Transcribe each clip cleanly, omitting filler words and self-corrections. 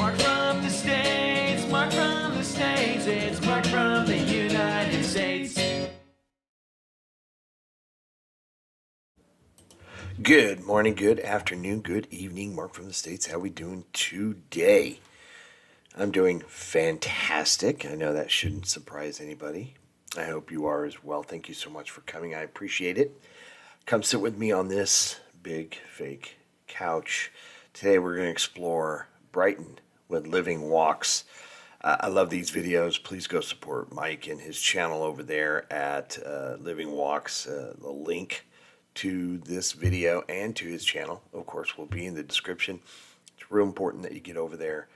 Mark from the States, Mark from the States, it's Mark from the United States. Good morning, good afternoon, good evening, Mark from the States. How we doing today? I'm doing fantastic. I know that shouldn't surprise anybody. I hope you are as well. Thank you so much for coming. I appreciate it. Come sit with me on this big fake couch. Today we're going to explore Brighton with living walks. I love these videos. Please go support Mike and his channel over there at Living Walks. The link to this video and to his channel, of course, will be in the description. It's real important that you get over there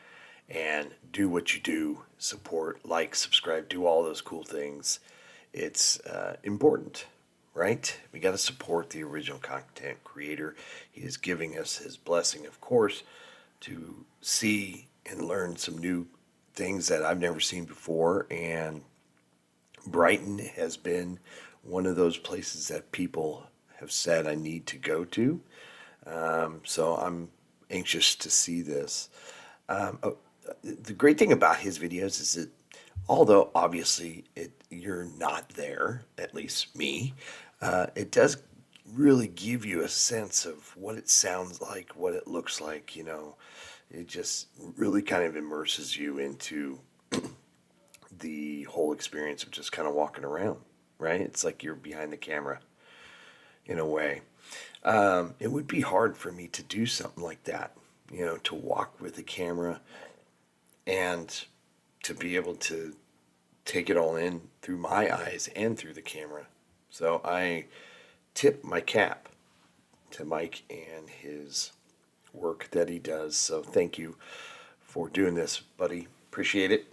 and do what you do. Support, like, subscribe, do all those cool things. It's important, right? We got to support the original content creator. He is giving us his blessing, of course, to see and learn some new things that I've never seen before. And Brighton has been one of those places that people have said I need to go to. So I'm anxious to see this. The great thing about his videos is that although obviously you're not there, at least me, it does really give you a sense of what it sounds like, what it looks like, you know. It just really kind of immerses you into the whole experience of just kind of walking around, right? It's like you're behind the camera in a way. It would be hard for me to do something like that, you know, to walk with the camera and to be able to take it all in through my eyes and through the camera. So I tip my cap to Mike and his work that he does. So thank you for doing this, buddy. Appreciate it.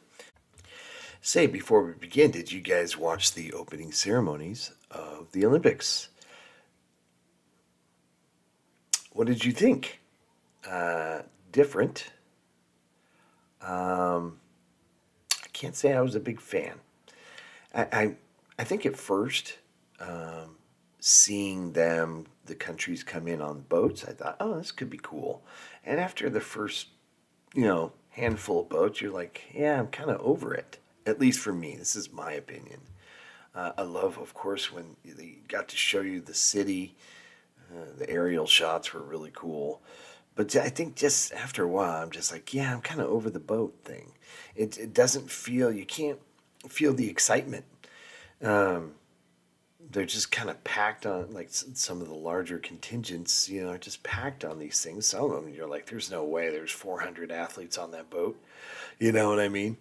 Say, before we begin, did you guys watch the opening ceremonies of the Olympics? What did you think? Different. I can't say I was a big fan. I think at first, seeing them, the countries come in on boats, I thought, oh, this could be cool. And after the first, handful of boats, you're like, yeah, I'm kind of over it. At least for me, this is my opinion. I love, of course, when they got to show you the city. The aerial shots were really cool. But I think just after a while, I'm just like, yeah, I'm kind of over the boat thing. It doesn't feel, you can't feel the excitement. They're just kind of packed on, like some of the larger contingents, are just packed on these things. Some of them, you're like, there's no way there's 400 athletes on that boat. You know what I mean?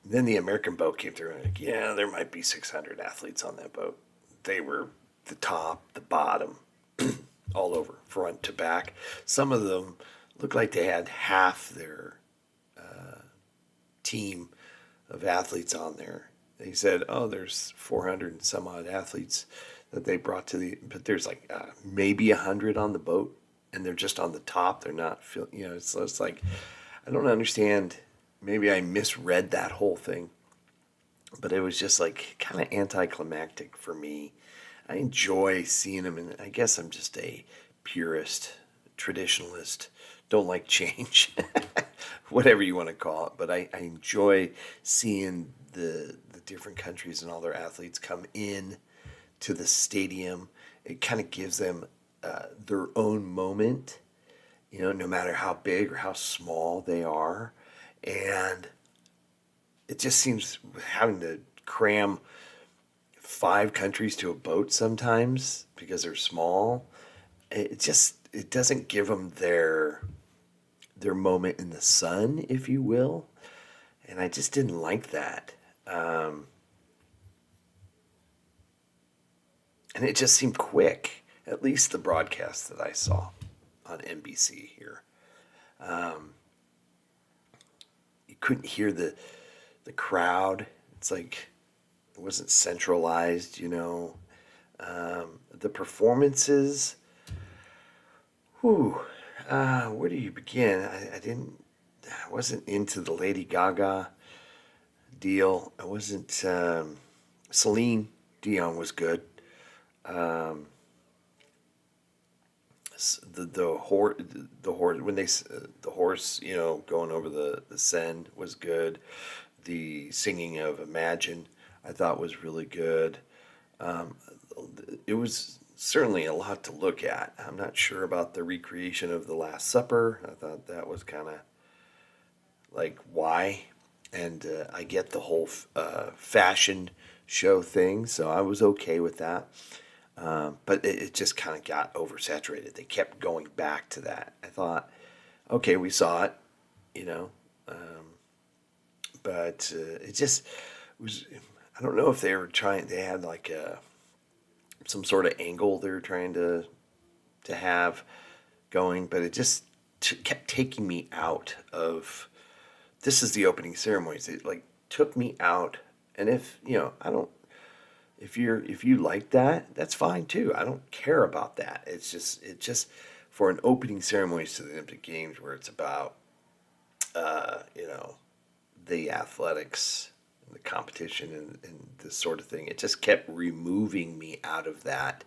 Then the American boat came through and like, yeah, there might be 600 athletes on that boat. They were the top, the bottom, all over, front to back. Some of them looked like they had half their team of athletes on there. They said, oh, there's 400 and some odd athletes that they brought but there's like maybe 100 on the boat, and they're just on the top. They're not, so it's like, I don't understand. Maybe I misread that whole thing, but it was just like kind of anticlimactic for me. I enjoy seeing them, and I guess I'm just a purist, traditionalist, don't like change, whatever you want to call it. But I enjoy seeing the different countries and all their athletes come in to the stadium. It kind of gives them their own moment, no matter how big or how small they are. And it just seems having to cram 5 countries to a boat sometimes because they're small. It doesn't give them their moment in the sun, if you will. And I just didn't like that. And it just seemed quick, at least the broadcast that I saw on NBC here. You couldn't hear the crowd. It's like it wasn't centralized, The performances, where do you begin? I wasn't into the Lady Gaga deal. I wasn't, Celine Dion was good. the horse when the horse, going over the Seine was good. The singing of Imagine I thought was really good. Um, it was certainly a lot to look at. I'm not sure about the recreation of the Last Supper. I thought that was kind of like why, and I get the whole fashion show thing, so I was okay with that. But it just kind of got oversaturated. They kept going back to that. I thought, okay, we saw it, you know, but it just was. I don't know if they were trying. They had like some sort of angle they were trying to have going, but it just kept taking me out of. This is the opening ceremonies. It like took me out, and if I don't. If you like that, that's fine too. I don't care about that. It's just for an opening ceremonies to the Olympic Games where it's about uh, you know the athletics, the competition, and this sort of thing. It just kept removing me out of that.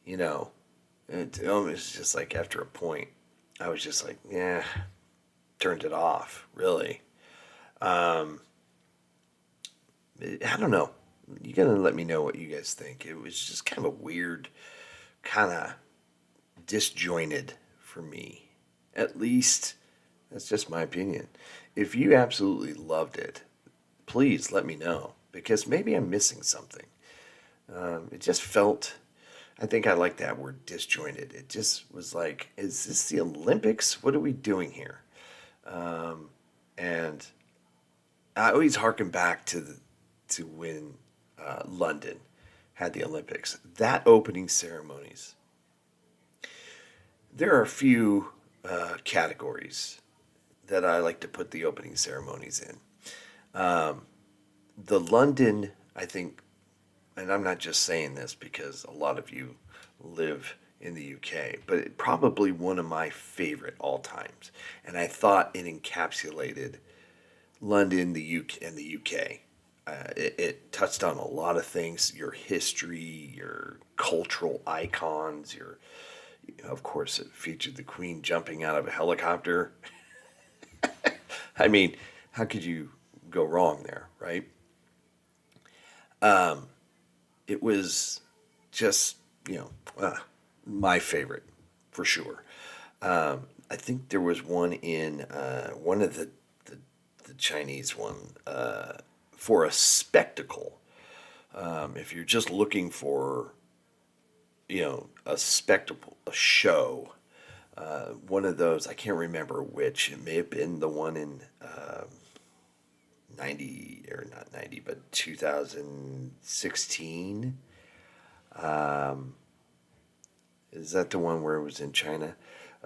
You know, it almost just like after a point, I was just like, yeah, turned it off. Really, um, I don't know. You gotta let me know what you guys think. It was just kind of a weird, kind of disjointed for me. At least that's just my opinion. If you absolutely loved it, please let me know because maybe I'm missing something. It just felt. I think I like that word disjointed. It just was like, is this the Olympics? What are we doing here? And I always harken back to when London had the Olympics. That opening ceremonies. There are a few categories that I like to put the opening ceremonies in. Um, the London, I think, and I'm not just saying this because a lot of you live in the UK, but probably one of my favorite all times. And I thought it encapsulated London, the UK, and the UK. It touched on a lot of things: your history, your cultural icons, of course, it featured the Queen jumping out of a helicopter. I mean, how could you go wrong there, right? Um, it was just, my favorite for sure. I think there was one in one of the Chinese one for a spectacle. If you're just looking for, a spectacle, a show, one of those, I can't remember which. It may have been the one in 90, or not 90, but 2016. Um, is that the one where it was in China?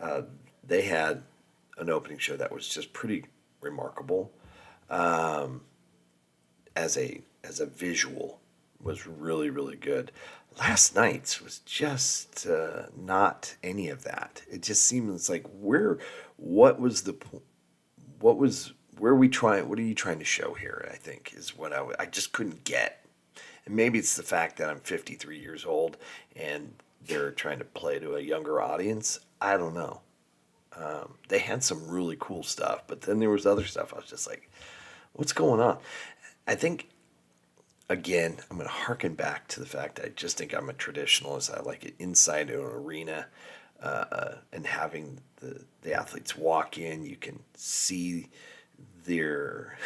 Uh, they had an opening show that was just pretty remarkable. Um, as a visual was really really good. Last night's was just not any of that. It just seems like what was what was where are we trying? What are you trying to show here? I think is what I just couldn't get. And maybe it's the fact that I'm 53 years old and they're trying to play to a younger audience. I don't know. They had some really cool stuff, but then there was other stuff. I was just like, what's going on? I think again, I'm going to harken back to the fact that I just think I'm a traditionalist. I like it inside an arena, and having the athletes walk in. You can see their.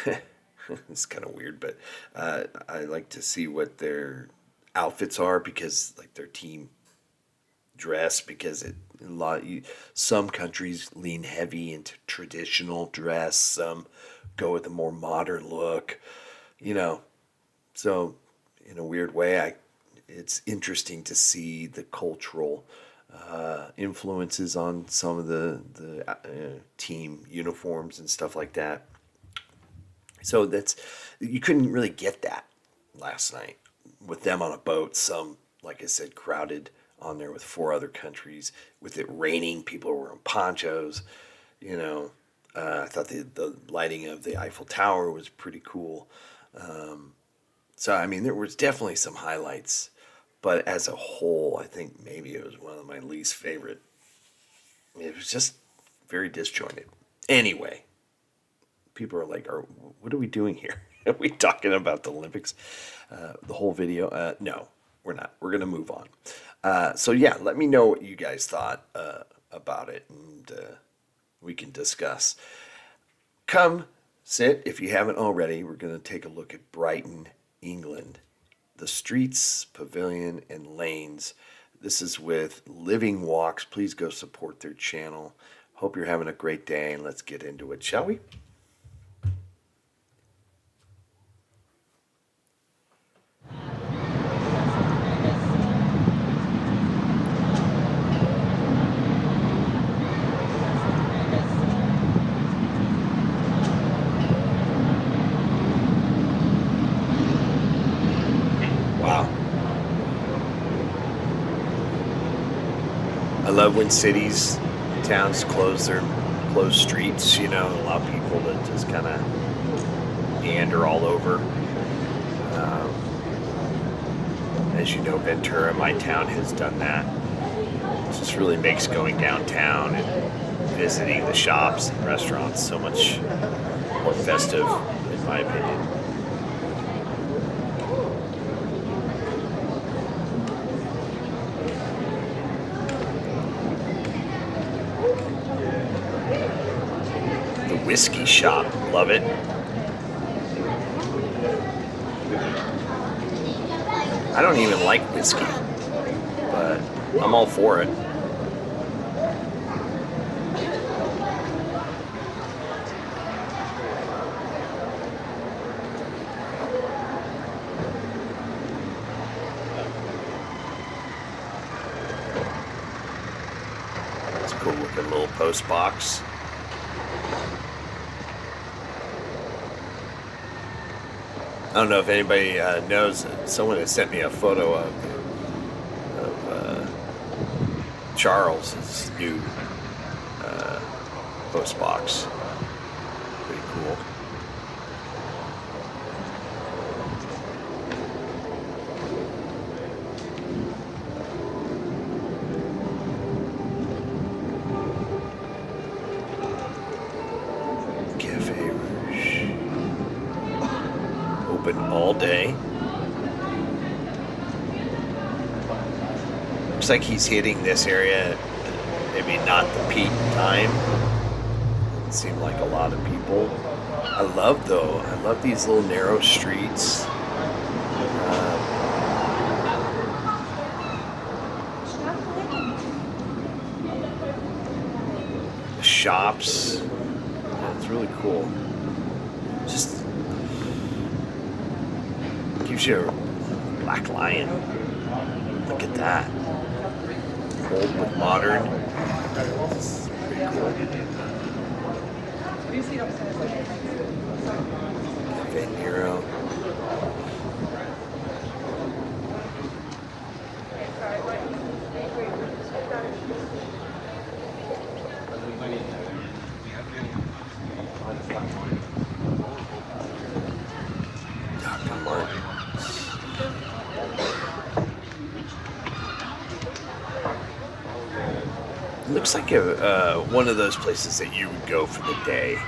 It's kind of weird, but I like to see what their outfits are because, like, their team dress, because some countries lean heavy into traditional dress. Some go with a more modern look. You know, so, in a weird way, it's interesting to see the cultural influences on some of the team uniforms and stuff like that. So you couldn't really get that last night with them on a boat. Some, like I said, crowded on there with four other countries. With it raining, people were wearing ponchos. You know, I thought the lighting of the Eiffel Tower was pretty cool. So, I mean, there was definitely some highlights, But as a whole, I think maybe it was one of my least favorite. It was just very disjointed. Anyway, people are like, what are we doing here? Are we talking about the Olympics? The whole video? No, we're not. We're going to move on. So yeah, let me know what you guys thought about it, and we can discuss. Come sit, if you haven't already. We're going to take a look at Brighton, England. The streets, pavilion, and lanes. This is with Living Walks. Please go support their channel. Hope you're having a great day, and let's get into it, shall we? I love when cities, towns close streets, you know, allow people to just kind of meander all over. As you know, Ventura, my town, has done that. It just really makes going downtown and visiting the shops and restaurants so much more festive, in my opinion. Whiskey shop, love it. I don't even like whiskey, but I'm all for it. It's a cool looking little post box. I don't know if anybody knows. Someone has sent me a photo of Charles's new post box. Pretty cool. Cafe Rouge. Open all day. Looks like he's hitting this area, maybe not the peak time. Doesn't seem like a lot of people. I love these little narrow streets. The shops. Yeah, it's really cool. Just gives you a black lion. Look at that. Old with modern. It's pretty cool. Ventura. Dr. Martin. It looks like one of those places that you would go for the day.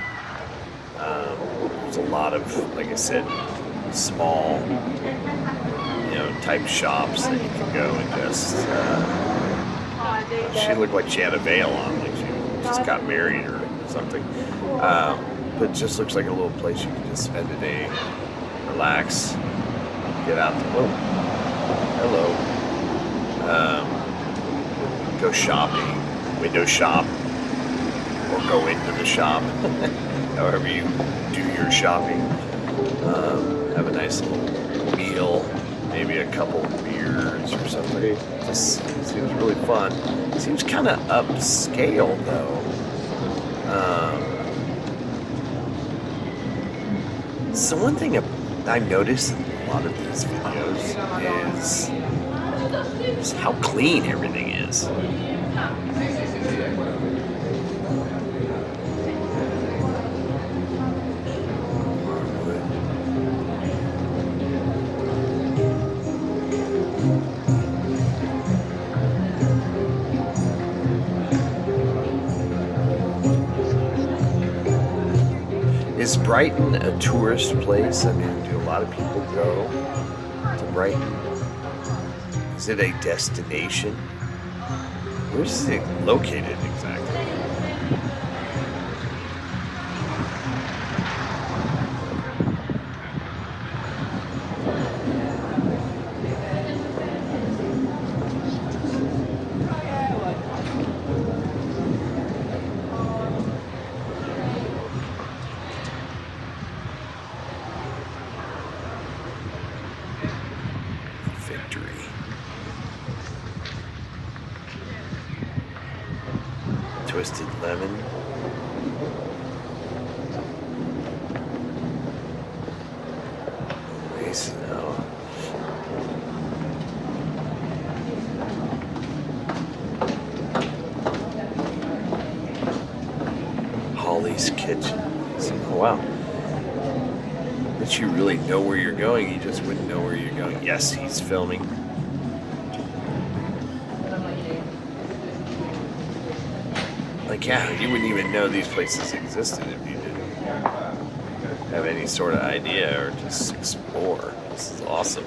There's a lot of, like I said, small, type shops that you can go and just. She looked like she had a veil on, like she just got married or something. But it just looks like a little place you can just spend a day, relax, get out. Hello. Go shopping. Window shop, or go into the shop, however you do your shopping. Have a nice little meal, maybe a couple beers or something. Just seems really fun. Seems kind of upscale though. So one thing I've noticed in a lot of these videos is how clean everything is. Is Brighton a tourist place? I mean, do a lot of people go to Brighton? Is it a destination? Where's it located exactly? Victory. Twisted lemon. Nice. No. Holly's Kitchen. Oh, wow. But you really know where you're going. You just wouldn't know where you're going. Yes, he's filming. Like, yeah, you wouldn't even know these places existed if you didn't have any sort of idea or just explore. This is awesome.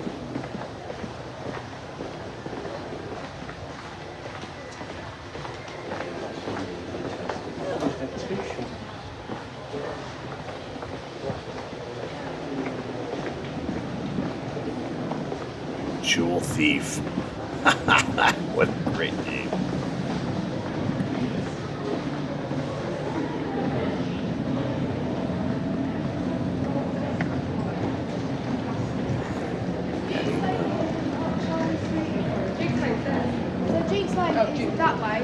Jewel Thief. What a great name. The Duke's like is that way.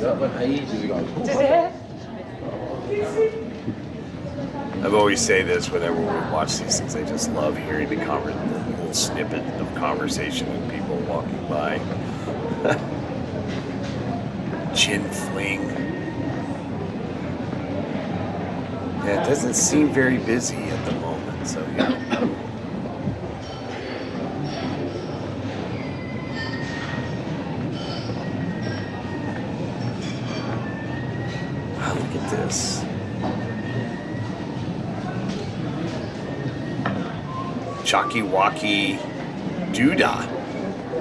That went ages ago. I've always say this whenever we watch these things. I just love hearing the little snippet of conversation with people walking by. Chin fling. Yeah, it doesn't seem very busy at the moment, so yeah. Wow, look at this. Chalky Walkie Doodah.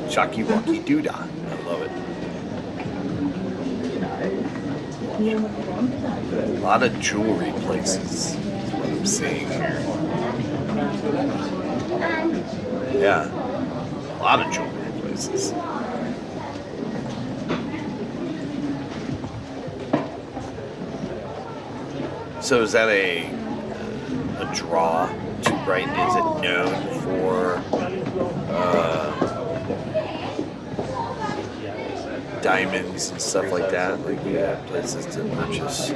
Chalky Walkie Doodah. I love it. A lot of jewelry places is what I'm seeing here. Yeah. A lot of jewelry places. So is that a draw to Brighton? Is it known for diamonds and stuff like that? Like we have places to purchase.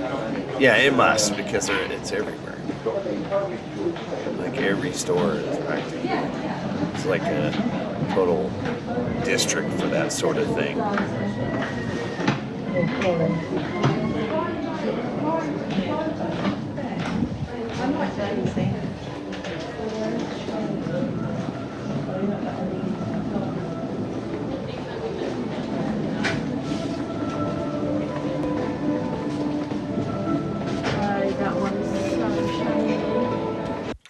Yeah, it must because it's everywhere. Like every store is practically. It's like a total district for that sort of thing.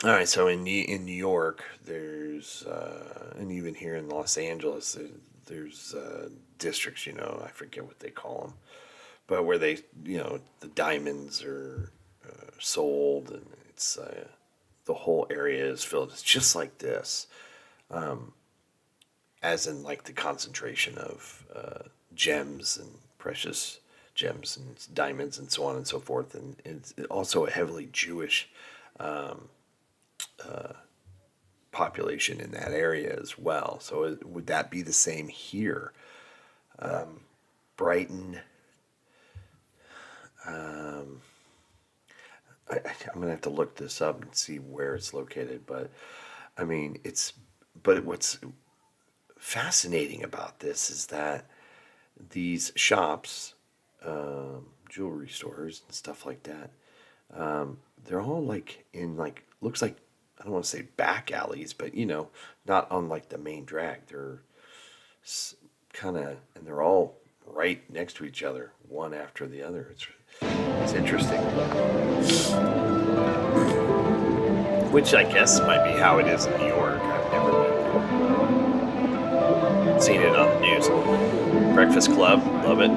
All right, so in New York, there's and even here in Los Angeles, there's districts. I forget what they call them, but where they, the diamonds are sold, and it's the whole area is filled. It's just like this, as in like the concentration of gems and precious gems and diamonds and so on and so forth, and it's also a heavily Jewish population in that area as well. So would that be the same here? Brighton. I'm gonna have to look this up and see where it's located, but I mean but what's fascinating about this is that these shops, jewelry stores and stuff like that, they're all like in like, looks like, I don't want to say back alleys, but not on like the main drag. They're kind of, and they're all right next to each other, one after the other. It's interesting. Which I guess might be how it is in New York. I've never been there. Seen it on the news. Breakfast Club, love it.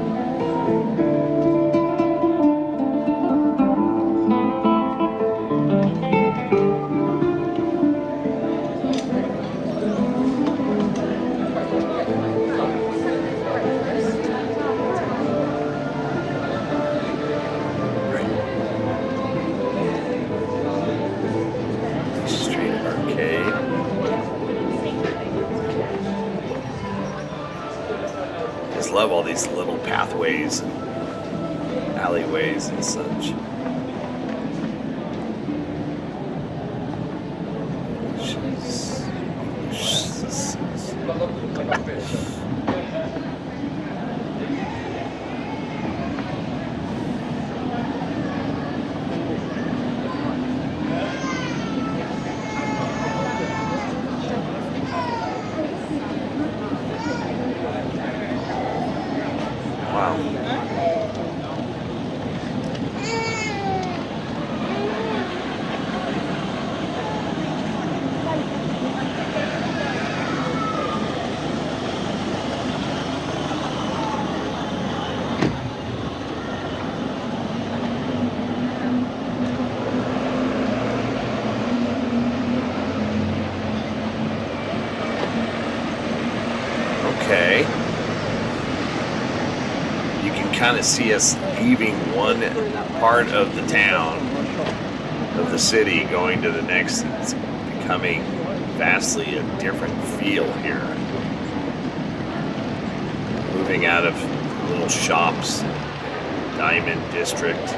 Love all these little pathways and alleyways and such. Okay. You can kind of see us leaving one part of the town, of the city, going to the next. It's becoming vastly a different feel here. Moving out of little shops, Diamond District,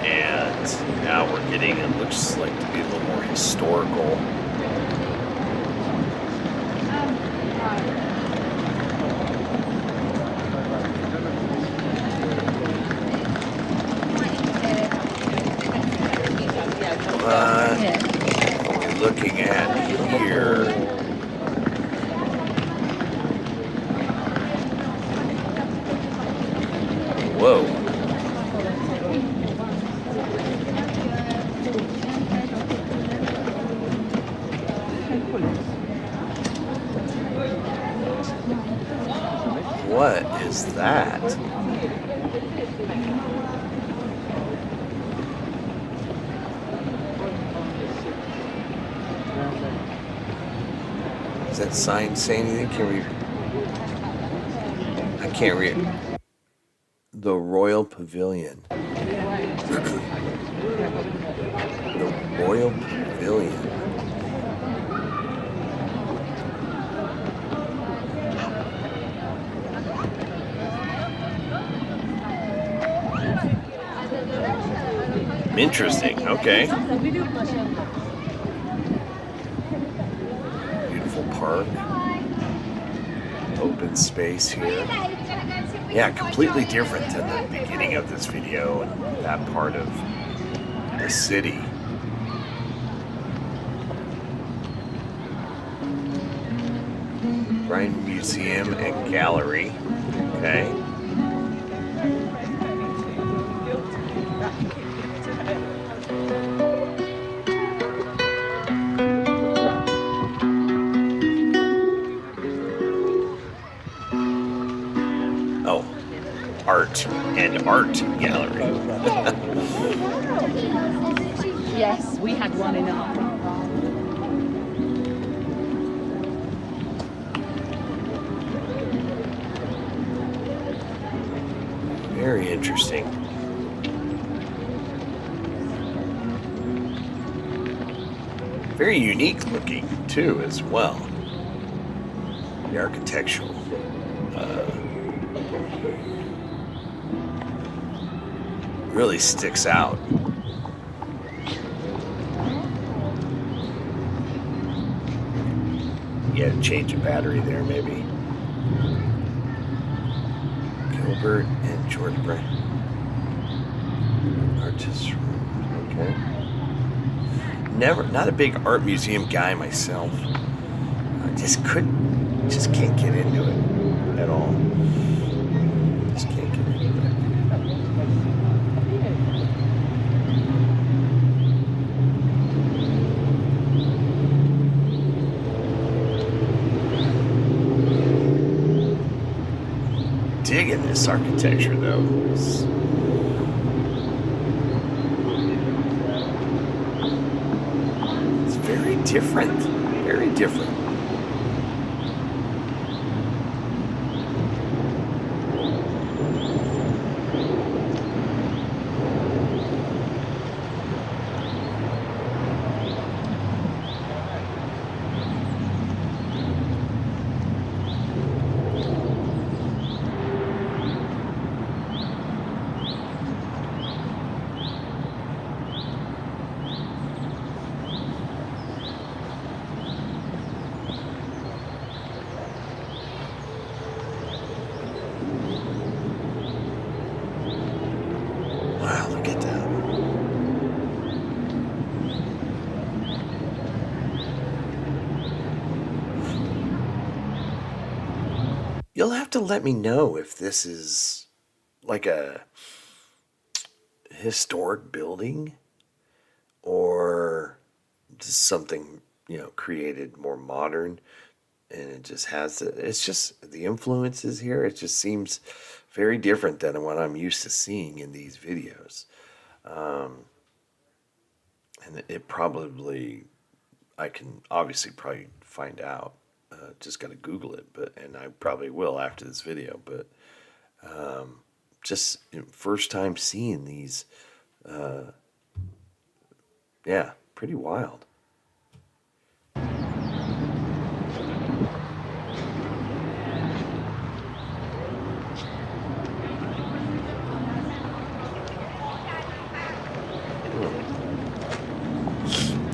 and now we're getting, it looks like to be a little more historical. Looking at here, whoa. What is that? Does that sign say anything? Can we? I can't read. The Royal Pavilion. The Royal Pavilion. Interesting. Okay. Park, open space here. Yeah, completely different than the beginning of this video and that part of the city. Brighton Museum and Gallery. Okay. Art and Art Gallery. Yes, we had one in our. Very interesting. Very unique looking too, as well. The architectural. Really sticks out. Yeah, to change a battery there, maybe. Gilbert and George Brighton. Artist room, okay. Not a big art museum guy myself. I just can't get into it at all. This architecture, though, is it's very different. Very different. Wow, look at that. You'll have to let me know if this is like a historic building or just something, created more modern, and it just has it's just the influences here. It just seems very different than what I'm used to seeing in these videos. And it probably, I can obviously probably find out. Just got to Google it, and I probably will after this video. But just first time seeing these, yeah, pretty wild.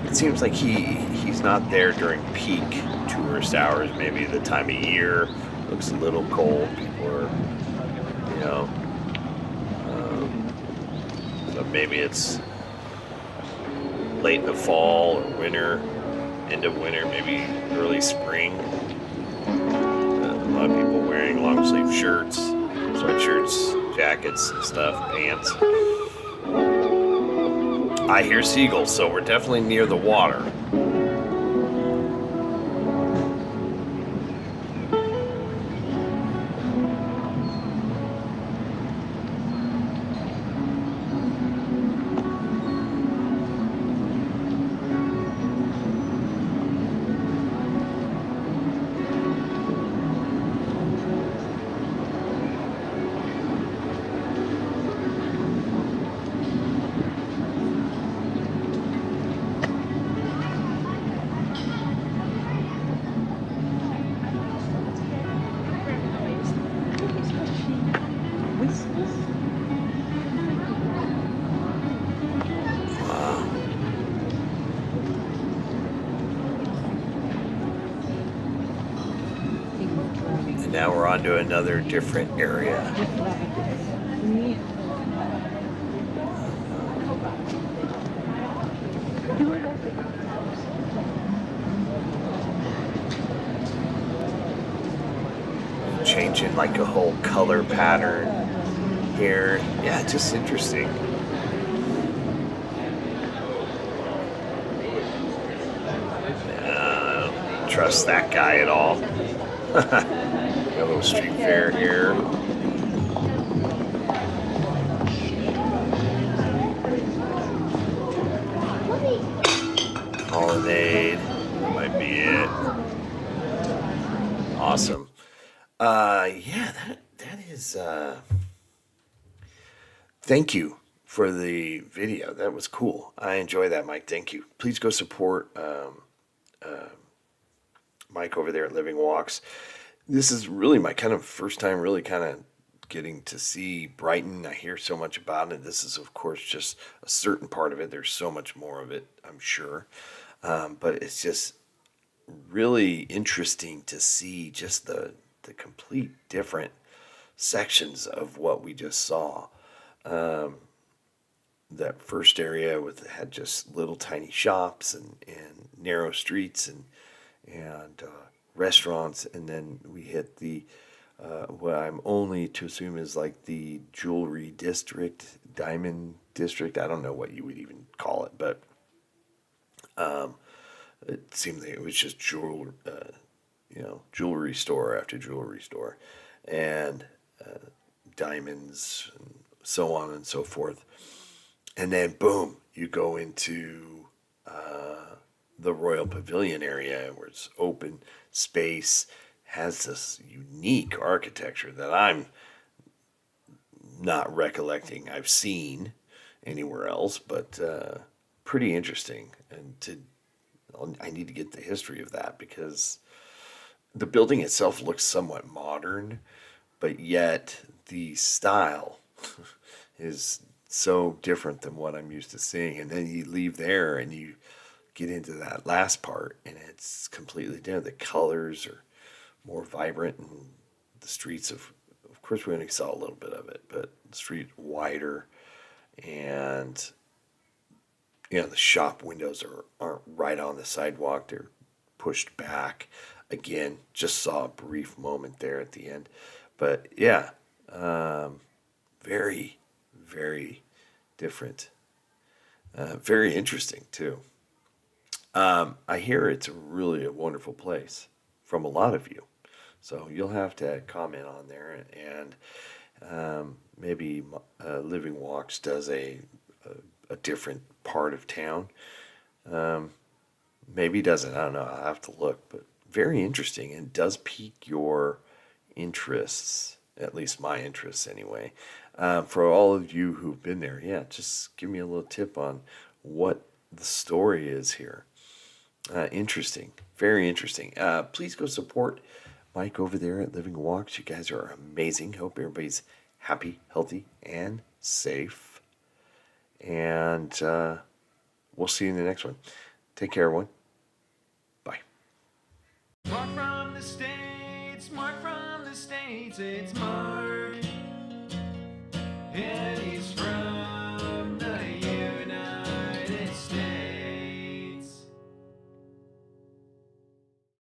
It seems like he's not there during peak tourist hours. Maybe the time of year looks a little cold. People are, so maybe it's late in the fall or winter, end of winter, maybe early spring. A lot of people wearing long sleeve shirts, sweatshirts, jackets and stuff, pants. I hear seagulls, so we're definitely near the water. Now we're on to another different area. Changing like a whole color pattern here. Yeah, just interesting. I don't trust that guy at all. A little street fair here. Colonnade might be it. Awesome. Yeah, that is. Thank you for the video. That was cool. I enjoy that, Mike. Thank you. Please go support Mike over there at Living Walks. This is really my kind of first time really kind of getting to see Brighton. I hear so much about it. This is, of course, just a certain part of it. There's so much more of it, I'm sure. But it's just really interesting to see just the complete different sections of what we just saw. That first area had just little tiny shops and narrow streets and restaurants, and then we hit the what I'm only to assume is like the jewelry district, diamond district. I don't know what you would even call it, but it seemed like it was just jewelry store after jewelry store, and diamonds, and so on and so forth. And then, boom, you go into the Royal Pavilion area where it's open space, has this unique architecture that I'm not recollecting I've seen anywhere else, but pretty interesting. And I need to get the history of that because the building itself looks somewhat modern, but yet the style is so different than what I'm used to seeing. And then you leave there and you get into that last part, and it's completely different. The colors are more vibrant, and the streets of course, we only saw a little bit of it, but the street wider, and the shop windows aren't right on the sidewalk; they're pushed back. Again, just saw a brief moment there at the end, but yeah, very, very different. Very interesting too. I hear it's really a wonderful place from a lot of you. So you'll have to comment on there, and maybe Living Walks does a different part of town. Maybe doesn't. I don't know. I'll have to look, but very interesting, and does pique your interests, at least my interests anyway. For all of you who've been there, yeah, just give me a little tip on what the story is here. Interesting, very interesting. Please go support Mike over there at Living Walks. You guys are amazing. Hope everybody's happy, healthy, and safe. And we'll see you in the next one. Take care, everyone. Bye. Mark from the States, Mark from the States, it's Mark. Yeah.